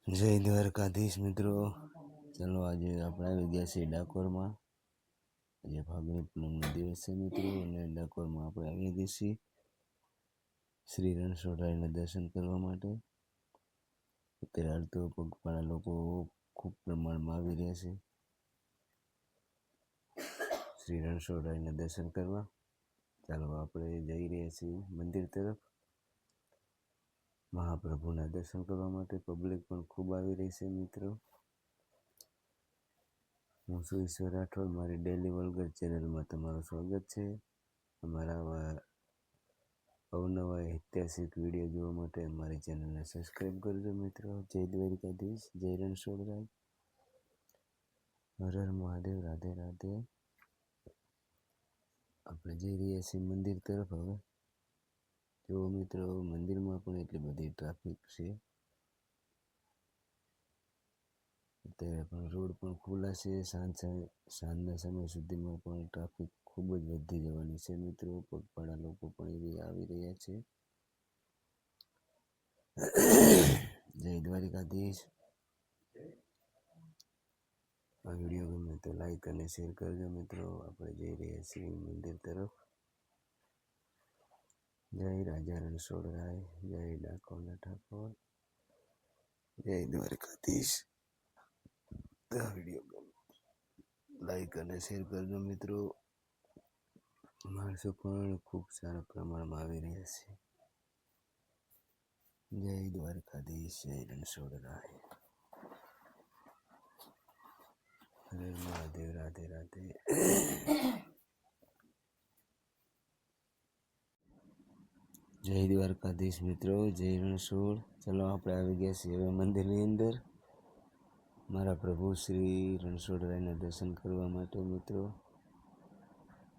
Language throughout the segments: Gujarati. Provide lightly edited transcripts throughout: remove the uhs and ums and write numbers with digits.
જય દ્વારકાધીશ મિત્રો, ચાલો આજે આપણે આવી ગયા છીએ ડાકોરમાં. આજે ફાગણી પૂનમનો દિવસ છે મિત્રો, અને ડાકોરમાં આપણે આવી ગયા છીએ શ્રી રણછોડરાયના દર્શન કરવા માટે. અત્યારે હાલ તો પગપાળા લોકો ખૂબ પ્રમાણમાં આવી રહ્યા છે શ્રી રણછોડરાયના દર્શન કરવા. ચાલો આપણે જઈ રહ્યા છીએ મંદિર તરફ મહાપ્રભુના દર્શન કરવા માટે. પબ્લિક પણ ખૂબ આવી રહી છે મિત્રો. હું છું ઈશ્વર રાઠોડ, મારી ડેલી વલગર ચેનલમાં તમારું સ્વાગત છે. અમારા અવનવા ઐતિહાસિક વિડીયો જોવા માટે અમારી ચેનલને સબસ્ક્રાઈબ કરજો મિત્રો. જય દ્વારકાધીશ, જય રણછોડરાય, હર હર મહાદેવ, રાધે રાધે. આપણે જઈ રહ્યા છીએ મંદિર તરફ. હવે જો મિત્રો, મંદિરમાં પણ એટલી બધી ટ્રાફિક છે. અત્યારે પણ રોડ પણ ખુલ્લા છે. સાંજના સમય સુધીમાં પણ ટ્રાફિક ખૂબ જ વધી જવાની છે મિત્રો. પગપાળા લોકો પણ આવી રહ્યા છે. જય દ્વારકાધીશ. આ વિડીયો ગમે તો લાઈક અને શેર કરજો મિત્રો. આપણે જઈ રહ્યા છીએ મંદિર તરફ. જય રાજા રણછોડરાય, જય ડાકોરના ઠાકોર, જય દ્વારકાધીશ. આ વિડીયો ગમે લાઈક અને શેર કરજો મિત્રો. માણસો પણ ખૂબ સારા પ્રમાણમાં આવી રહ્યા છે. જય દ્વારકાધીશ, જય રણછોડરાય, હર મહાદેવ, રાધે રાધે. જય દ્વારકાધીશ મિત્રો, જય રણછોડ. ચલો આપણે આવી ગયા છીએ હવે મંદિરની અંદર મારા પ્રભુ શ્રી રણછોડરાયના દર્શન કરવા માટે મિત્રો.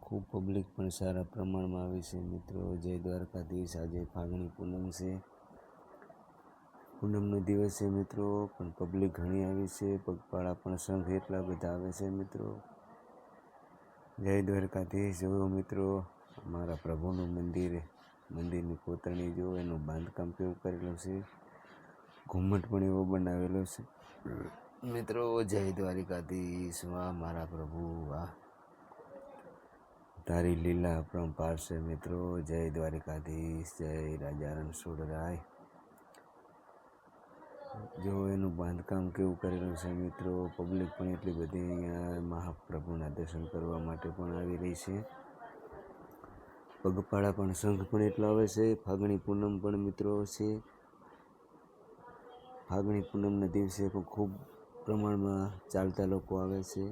ખૂબ પબ્લિક પણ સારા પ્રમાણમાં આવી છે મિત્રો. જય દ્વારકાધીશ. આજે ફાગણી પૂનમ છે, પૂનમનો દિવસ છે મિત્રો, પણ પબ્લિક ઘણી આવી છે. પગપાળા પણ સંઘ એટલા બધા આવે છે મિત્રો. જય દ્વારકાધીશ. જો મિત્રો, મારા પ્રભુનું મંદિરની કોતરણી જો એનું બાંધકામ કેવું કરેલું છે, ઘુમ્મટ પણ એવો બનાવેલો છે મિત્રો. જય દ્વારકાધીશ. વાહ મારા પ્રભુ, વાહ તારી લીલા અપરંપાર છે મિત્રો. જય દ્વારકાધીશ, જય રાજા રણછોડરાય. જો એનું બાંધકામ કેવું કરેલું છે મિત્રો. પબ્લિક પણ એટલી બધી અહીંયા મહાપ્રભુના દર્શન કરવા માટે પણ આવી રહી છે. પગપાળા પણ સંઘ પણ એટલો આવે છે. ફાગણી પૂનમ પણ મિત્રો છે. ફાગણી પૂનમના દિવસે પણ ખૂબ પ્રમાણમાં ચાલતા લોકો આવે છે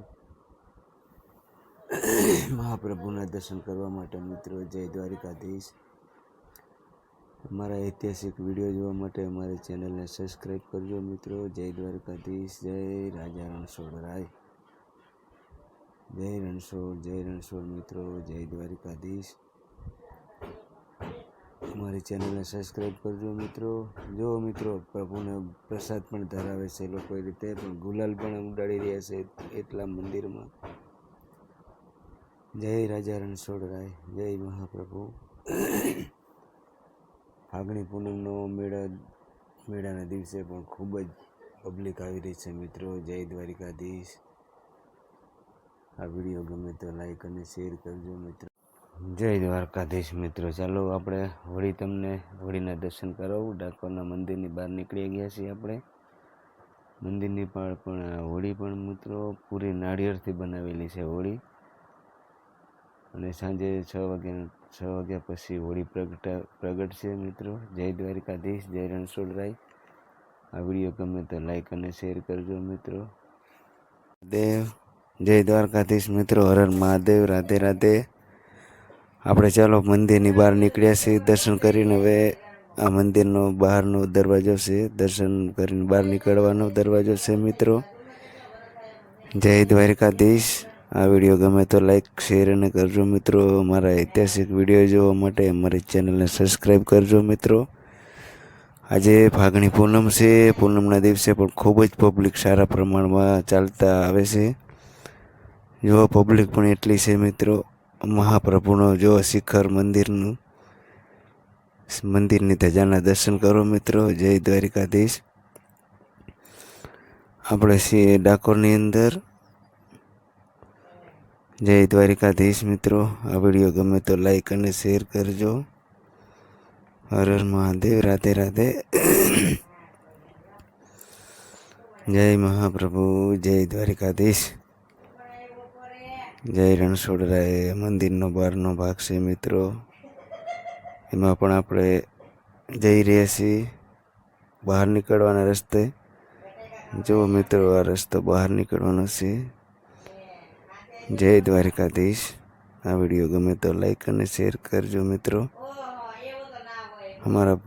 મહાપ્રભુના દર્શન કરવા માટે મિત્રો. જય દ્વારકાધીશ. અમારા ઐતિહાસિક વિડીયો જોવા માટે અમારી ચેનલને સબસ્ક્રાઈબ કરજો મિત્રો. જય દ્વારકાધીશ, જય રાજા રણછોડરાય, જય રણછોડ મિત્રો. જય દ્વારકાધીશ. અમારી ચેનલને સબસ્ક્રાઈબ કરજો મિત્રો. જો મિત્રો, પ્રભુને પ્રસાદ પણ ધરાવે છે લોકો, એ રીતે પણ ગુલાલ પણ ઉડાડી રહ્યા છે એટલા મંદિરમાં. જય રાજા રણછોડરાય, જય મહાપ્રભુ. ફાગણી પૂનમનો મેળાના દિવસે પણ ખૂબ જ પબ્લિક આવી રહી છે મિત્રો. જય દ્વારકાધીશ. આ વિડીયો ગમે તો લાઈક અને શેર કરજો મિત્રો. જય દ્વારકાધીશ મિત્રો. ચાલો આપણે હોળીના દર્શન કરાવું. ડાકોરના મંદિરની બહાર નીકળી ગયા છીએ આપણે. મંદિરની પણ હોળી પણ મિત્રો પૂરી નાળિયેરથી બનાવેલી છે હોળી. અને સાંજે 6 વાગ્યા પછી હોળી પ્રગટશે મિત્રો. જય દ્વારકાધીશ, જય રણછોડરાય. આ વિડીયો ગમે તો લાઈક અને શેર કરજો મિત્રો. જય દ્વારકાધીશ મિત્રો. હર હર મહાદેવ, રાધે રાધે. આપણે ચાલો મંદિરની બહાર નીકળ્યા છીએ દર્શન કરીને. હવે આ મંદિરનો બહારનો દરવાજો છે, દર્શન કરીને બહાર નીકળવાનો દરવાજો છે મિત્રો. જય દ્વારકાધીશ. આ વિડીયો ગમે તો લાઈક શેર અને કરજો મિત્રો. અમારા ઐતિહાસિક વિડીયો જોવા માટે અમારી ચેનલને સબસ્ક્રાઈબ કરજો મિત્રો. આજે ફાગણી પૂનમ છે. પૂનમના દિવસે પણ ખૂબ જ પબ્લિક સારા પ્રમાણમાં ચાલતા આવે છે. જો પબ્લિક પણ એટલી છે મિત્રો. મહાપ્રભુનો જો શિખર મંદિરની ધજાના દર્શન કરો મિત્રો. જય દ્વારકાધીશ. આપણે છીએ ડાકોરની અંદર. જય દ્વારિકાધીશ મિત્રો. આ વિડીયો ગમે તો લાઈક અને શેર કરજો. હર હર મહાદેવ. રાધે રાધે. જય મહાપ્રભુ. જય દ્વારિકાધીશ. જય રણછોડરાય. મંદિરનો બહારનો ભાગ છે મિત્રો. એમાં પણ આપણે જઈ રહ્યા છીએ બહાર નીકળવાના રસ્તે. જો મિત્રો, આ રસ્તો બહાર નીકળવાનો છે. જય દ્વારિકાધીશ. આ વિડીયો ગમે તો લાઈક અને શેર કરજો મિત્રો. અમારા